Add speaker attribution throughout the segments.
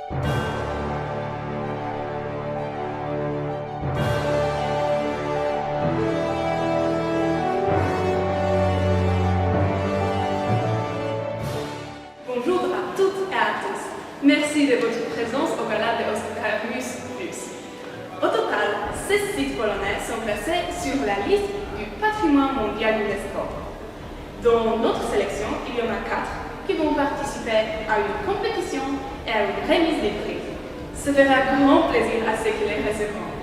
Speaker 1: Bonjour à toutes et à tous. Merci de votre présence au gala de Oscarmus Plus. Au total, 16 sites polonais sont placés sur la liste du patrimoine mondial UNESCO. Dans notre sélection, il y en a 4 qui vont participer à une compétition et à une remise des prix. Ce fera grand plaisir à ceux qui les recevront.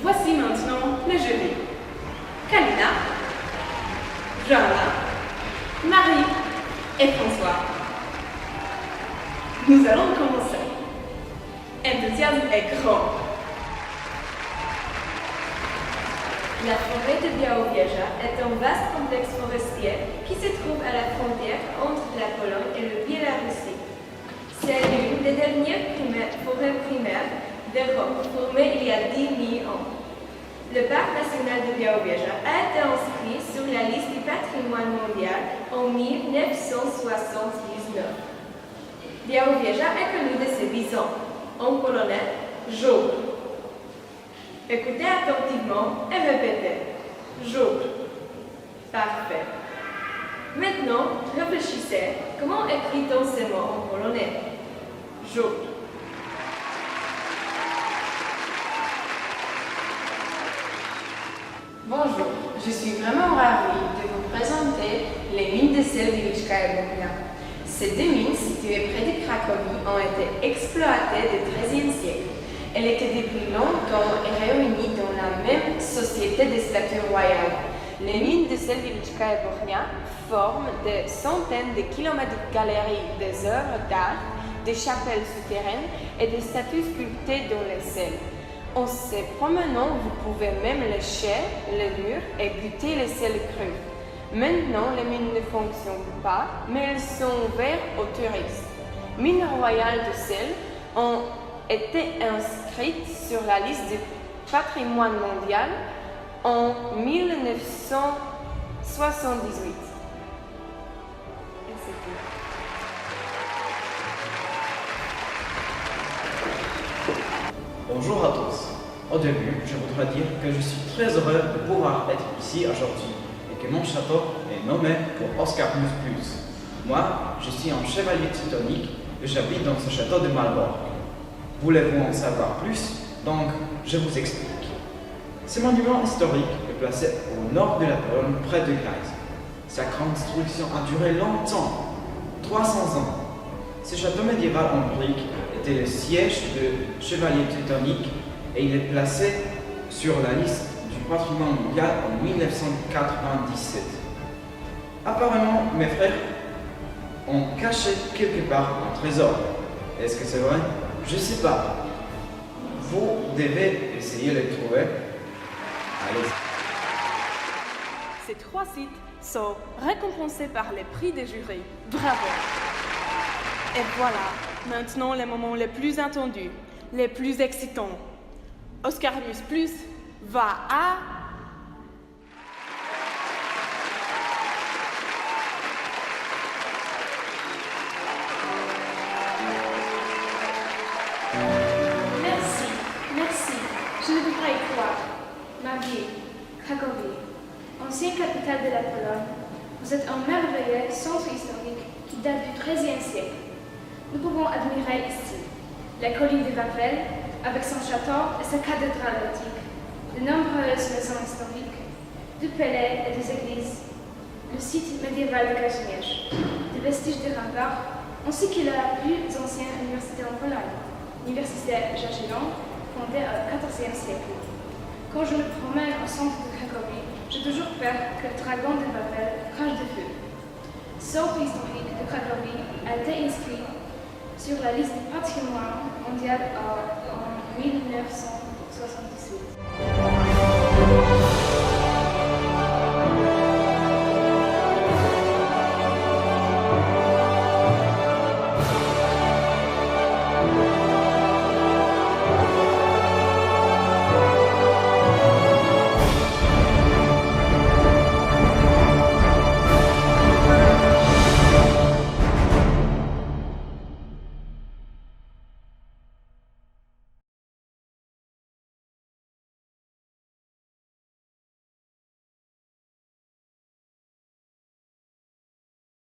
Speaker 1: Voici maintenant le jury. Kalina, Joanna, Marie et François. Nous allons commencer. Enthousiasme est grand.
Speaker 2: La forêt de Białowieża est un vaste complexe forestier qui se trouve à la frontière entre la Pologne et le Biélorussie. C'est l'une des dernières forêts primaires d'Europe formée il y a 10 000 ans. Le parc national de Białowieża a été inscrit sur la liste du patrimoine mondial en 1979. Białowieża est connue de ses bisons, en polonais, żółw. Écoutez attentivement et répétez. Żółw. Parfait. Maintenant, réfléchissez. Comment écrit-on ces mots en polonais? Żółw.
Speaker 3: Bonjour, je suis vraiment ravie de vous présenter les mines de sel d'Iwiczka et Bochnia. Ces deux mines, situées près de Cracovie, ont été exploitées du XIIIe siècle. Elles étaient depuis longtemps réunies dans la même société de statut royal. Les mines de sel d'Iwiczka et Bochnia forment des centaines de kilomètres de galeries, des œuvres d'art, des chapelles souterraines et des statues sculptées dans le sel. En se promenant, vous pouvez même lécher les murs et goûter le sel cru. Maintenant, les mines ne fonctionnent pas, mais elles sont ouvertes aux touristes. Mines royales de sel ont été inscrites sur la liste du patrimoine mondial en 1978. Et c'est tout.
Speaker 4: Bonjour à tous. Au début, je voudrais dire que je suis très heureux de pouvoir être ici aujourd'hui et que mon château est nommé pour Oscarmus Plus. Moi, je suis un chevalier teutonique et j'habite dans ce château de Malbork. Voulez-vous en savoir plus? Donc, je vous explique. Ce monument historique est placé au nord de la Pologne, près de Gdańsk. Sa construction a duré longtemps, 300 ans. Ce château médiéval en briques était le siège de chevalier teutonique et il est placé sur la liste du patrimoine mondial en 1997. Apparemment, mes frères ont caché quelque part un trésor. Est-ce que c'est vrai? Je ne sais pas. Vous devez essayer de le trouver. Allez.
Speaker 1: Ces 3 sites sont récompensés par les prix des jurys. Bravo! Et voilà, maintenant les moments les plus attendus, les plus excitants. Oscarmus Plus va à...
Speaker 5: Merci, je ne peux pas y croire. Ma ville, Cracovie, ancienne capitale de la Pologne, vous êtes un merveilleux centre historique qui date du XIIIe siècle. Nous pouvons admirer ici la colline de Wawel avec son château et sa cathédrale antique, de nombreuses maisons historiques, du palais et des églises, le site médiéval de Kazimierz, des vestiges de remparts, ainsi que la plus ancienne université en Pologne, l'université Jagiellon, fondée au XIVe siècle. Quand je me promène au centre de Cracovie, j'ai toujours peur que le dragon de Wawel crache de feu. Ce centre historique de Cracovie a été inscrit sur la liste du patrimoine mondial en 1978.